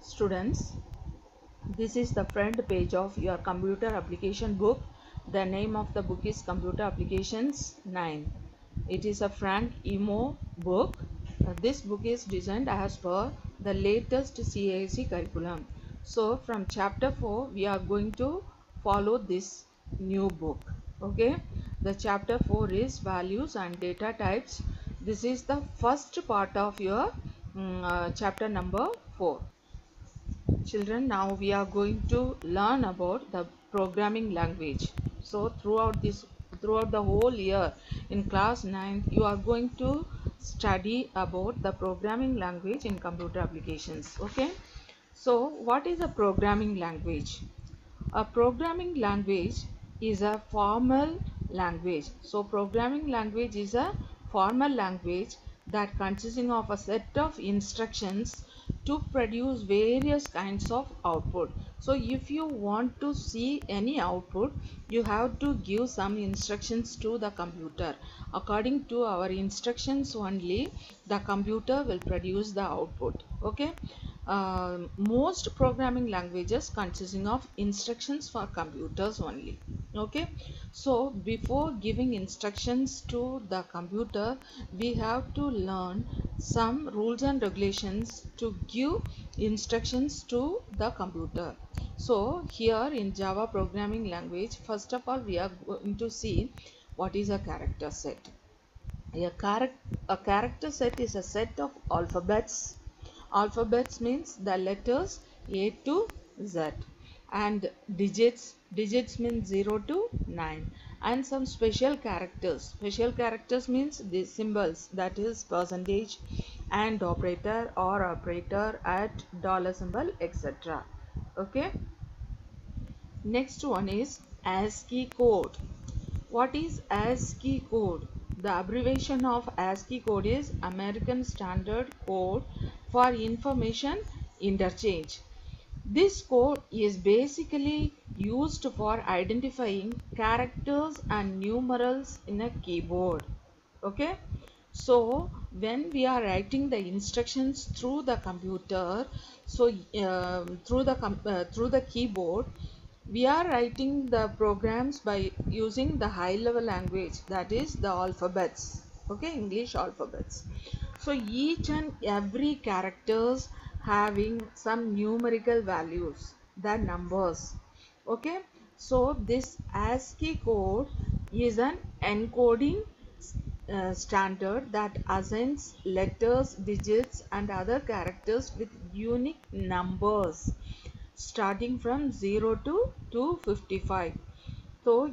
Students, this is the front page of your computer application book. The name of the book is Computer Applications 9. It is a Frank Emo book. This book is designed as per the latest CIC curriculum. So from chapter 4 we are going to follow this new book. Okay, the chapter 4 is values and data types. This is the first part of your chapter number 4. Children, now we are going to learn about the programming language. So throughout the whole year in class 9 you are going to study about the programming language in computer applications. Okay, so what is a programming language? A programming language is a formal language. So programming language is a formal language that consisting of a set of instructions to produce various kinds of output. So if you want to see any output, you have to give some instructions to the computer. According to our instructions only, the computer will produce the output. Okay, most programming languages consisting of instructions for computers only. Okay, so before giving instructions to the computer, we have to learn some rules and regulations to give instructions to the computer. So here in Java programming language, first of all we are going to see what is a character set. A character set is a set of alphabets. Alphabets means the letters A to Z, and digits means 0 to 9, and some special characters. Special characters means the symbols, that is percentage and operator or operator at dollar symbol, etc. Okay, next one is ASCII code. What is ASCII code? The abbreviation of ASCII code is American Standard Code for Information Interchange. This code is basically used for identifying characters and numerals in a keyboard. Okay, so when we are writing the instructions through the computer, so through the keyboard, we are writing the programs by using the high level language, that is the alphabets. Okay, English alphabets. So each and every characters having some numerical values, the numbers. Okay, so this ASCII code is an encoding standard that assigns letters, digits and other characters with unique numbers starting from 0 to 255. So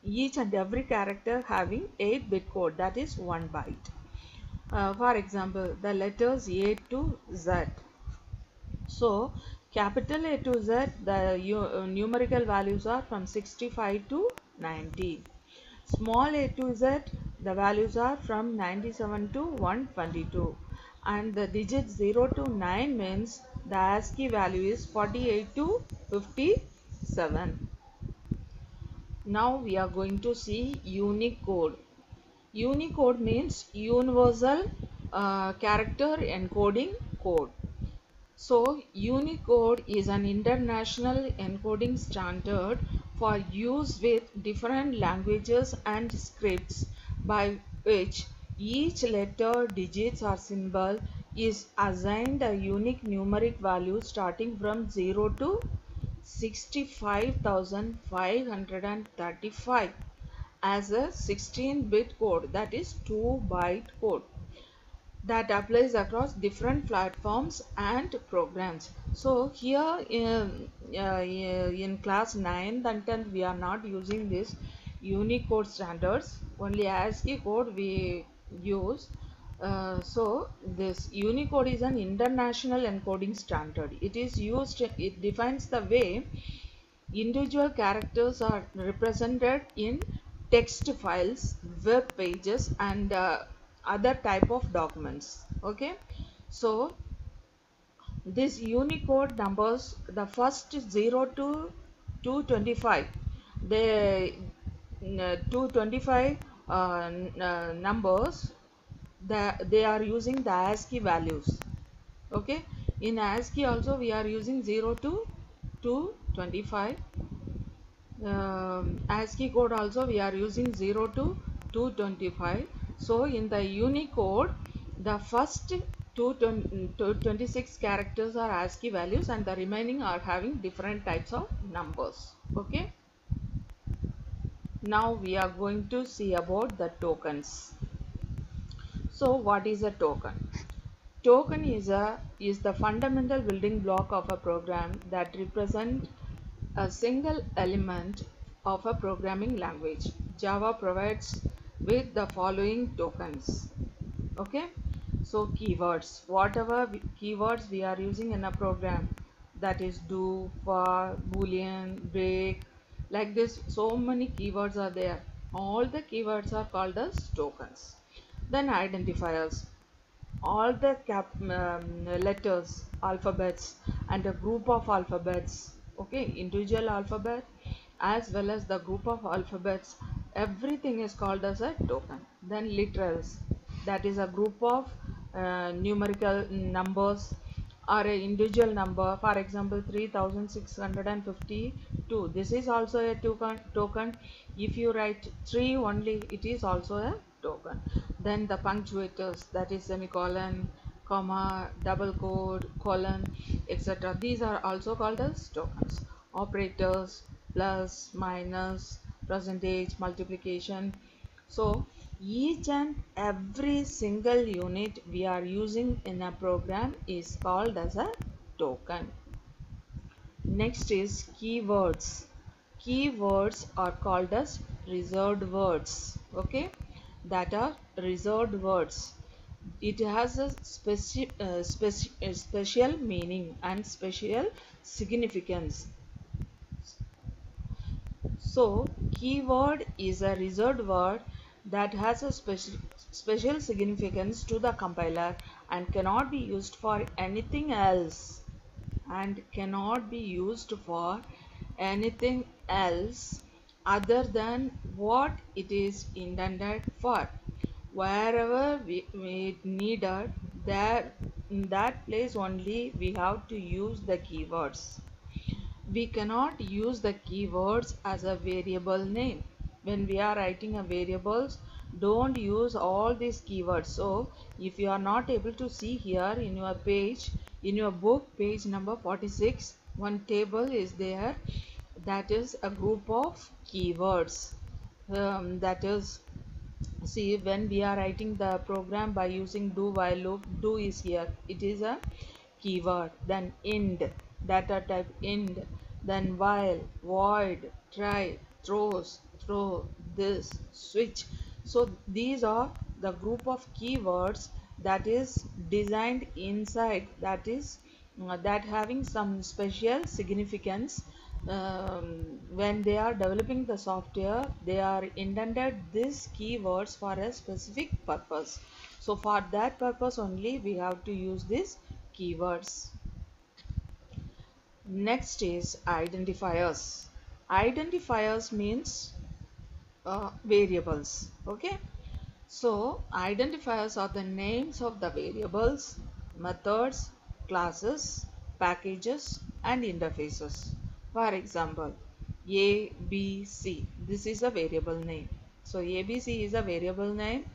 each and every character having 8-bit code, that is 1 byte. For example, the letters A to Z. So capital A to Z, the numerical values are from 65 to 90. Small a to z, the values are from 97 to 122, and the digit 0 to 9 means the ASCII value is 48 to 57. Now we are going to see Unicode. Unicode means universal character encoding code. So Unicode is an international encoding standard for use with different languages and scripts, by which each letter, digits or symbol is assigned a unique numeric value starting from 0 to 65,535 as a 16-bit code, that is 2-byte code, that applies across different platforms and programs. So here in class 9th and 10th we are not using this Unicode standards, only ASCII code we use. So this Unicode is an international encoding standard. It is used, it defines the way individual characters are represented in text files, web pages and other type of documents. Okay, so this Unicode numbers, the first 0 to 225, the 225 numbers, they are using the ASCII values. Okay, in ASCII also we are using 0 to 225. ASCII code also we are using 0 to 225. So in the Unicode, the first 226 characters are ASCII values and the remaining are having different types of numbers. Okay. Now we are going to see about the tokens. So what is a token? Token is the fundamental building block of a program that represents a single element of a programming language. Java provides with the following tokens. Okay, so keywords, whatever keywords we are using in a program, that is do, for, boolean, break, like this, so many keywords are there. All the keywords are called as tokens. Then identifiers, all the letters, alphabets, and a group of alphabets, okay, individual alphabet as well as the group of alphabets, everything is called as a token. Then literals, that is a group of numerical numbers or a individual number. For example, 3652, this is also a token. If you write 3 only, it is also a token. Then the punctuators, that is semicolon, comma, double quote, colon, etc. These are also called as tokens. Operators, plus, minus, percentage, multiplication. So each and every single unit we are using in a program is called as a token. Next is keywords. Keywords are called as reserved words. Okay, that are reserved words. It has a special meaning and special significance. So, keyword is a reserved word that has a special significance to the compiler and cannot be used for anything else other than what it is intended for. Wherever we need it, there in that place only we have to use the keywords. We cannot use the keywords as a variable name. When we are writing a variables, don't use all these keywords. So if you are not able to see here in your page, in your book, page number 46, one table is there, that is a group of keywords. That is, see, when we are writing the program by using do while loop, do is here, it is a keyword. Then end, data type end. Then while, void, try, throw, this, switch. So these are the group of keywords that is designed inside, that is that having some special significance. When they are developing the software, they are intended these keywords for a specific purpose. So for that purpose only we have to use these keywords. Next is identifiers. Identifiers means variables. Okay, so identifiers are the names of the variables, methods, classes, packages, and interfaces. For example, A, B, C. This is a variable name. So ABC is a variable name.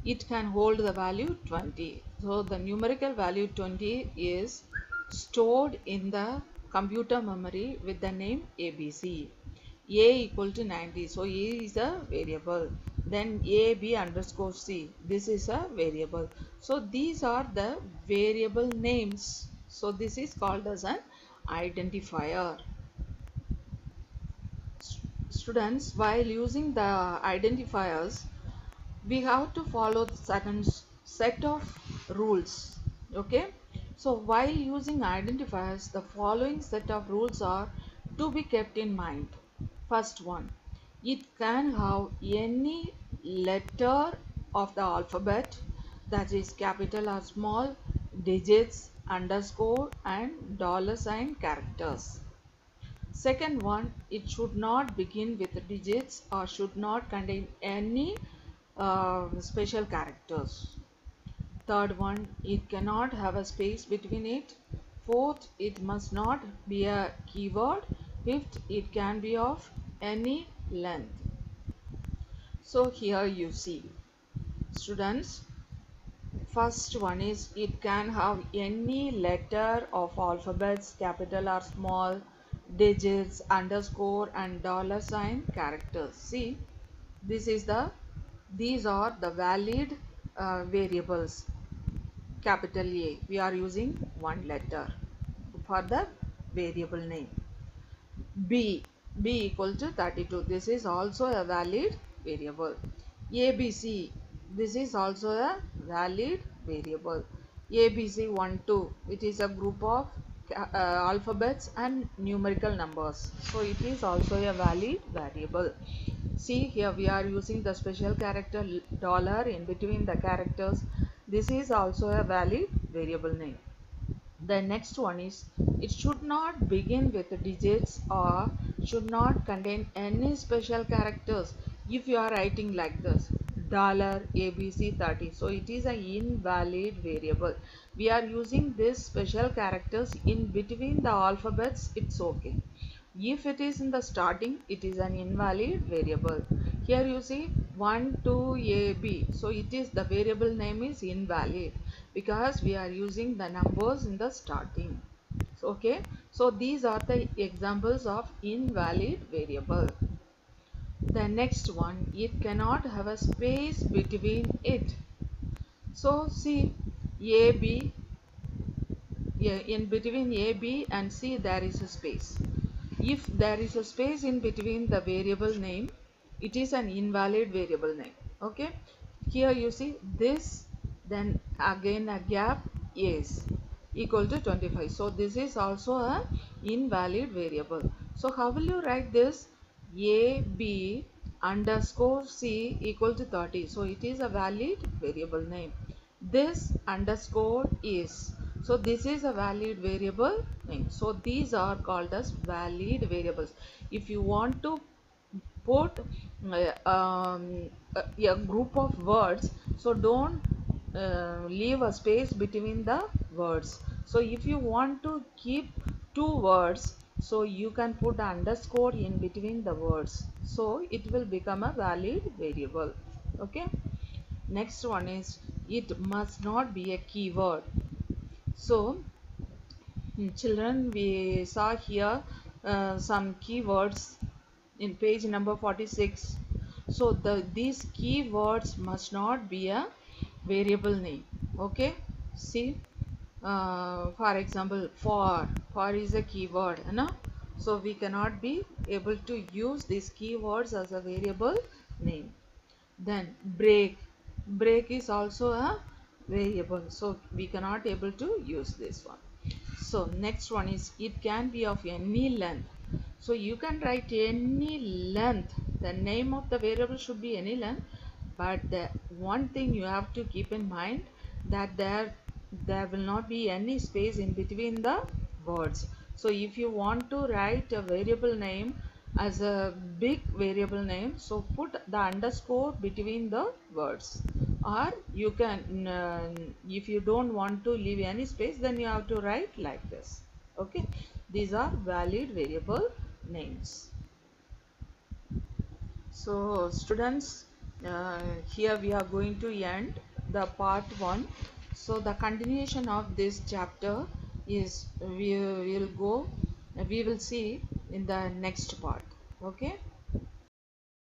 It can hold the value 20. So the numerical value 20 is stored in the computer memory with the name ABC. A equal to 90. So A is a variable. Then AB underscore C. This is a variable. So these are the variable names. So this is called as an identifier. Students, while using the identifiers, we have to follow certain set of rules. Okay, so while using identifiers, the following set of rules are to be kept in mind. First one, it can have any letter of the alphabet, that is capital or small, digits, underscore, and dollar sign characters. Second one, it should not begin with digits or should not contain any special characters. Third one, it cannot have a space between it. Fourth, it must not be a keyword. Fifth, it can be of any length. So here you see, students, first one is it can have any letter of alphabets, capital or small, digits, underscore and dollar sign characters. See, these are the valid variables. Capital A, we are using one letter for the variable name. B equal to 32, this is also a valid variable. ABC, this is also a valid variable. ABC 1 2, it is a group of alphabets and numerical numbers, so it is also a valid variable. See, here we are using the special character dollar in between the characters. This is also a valid variable name. The next one is it should not begin with digits or should not contain any special characters. If you are writing like this dollar ABC 30, so it is an invalid variable. We are using this special characters in between the alphabets, it's okay. If it is in the starting, it is an invalid variable. Here you see 1 2 AB, so it is the variable name is invalid because we are using the numbers in the starting. So, okay, so these are the examples of invalid variable. The next one, it cannot have a space between it. So see, AB, in between AB and C there is a space. If there is a space in between the variable name, it is an invalid variable name. Okay, here you see this, then again a gap is equal to 25, so this is also a invalid variable. So how will you write this? A B underscore C equal to 30, so it is a valid variable name. This underscore is, so this is a valid variable name. So these are called as valid variables. If you want to put a group of words, so don't leave a space between the words. So if you want to keep two words, so you can put underscore in between the words, so it will become a valid variable. Okay, next one is it must not be a keyword. So children, we saw here some keywords in page number 46. So these keywords must not be a variable name. Okay, see, for example, for is a keyword, no? So we cannot be able to use these keywords as a variable name. Then break is also a variable, so we cannot able to use this one. So next one is it can be of any length. So you can write any length, the name of the variable should be any length, but the one thing you have to keep in mind that there will not be any space in between the words. So if you want to write a variable name as a big variable name, so put the underscore between the words, or you can if you don't want to leave any space, then you have to write like this. Okay, these are valid variable names. So students, here we are going to end the part 1. So the continuation of this chapter is we will see in the next part. Okay.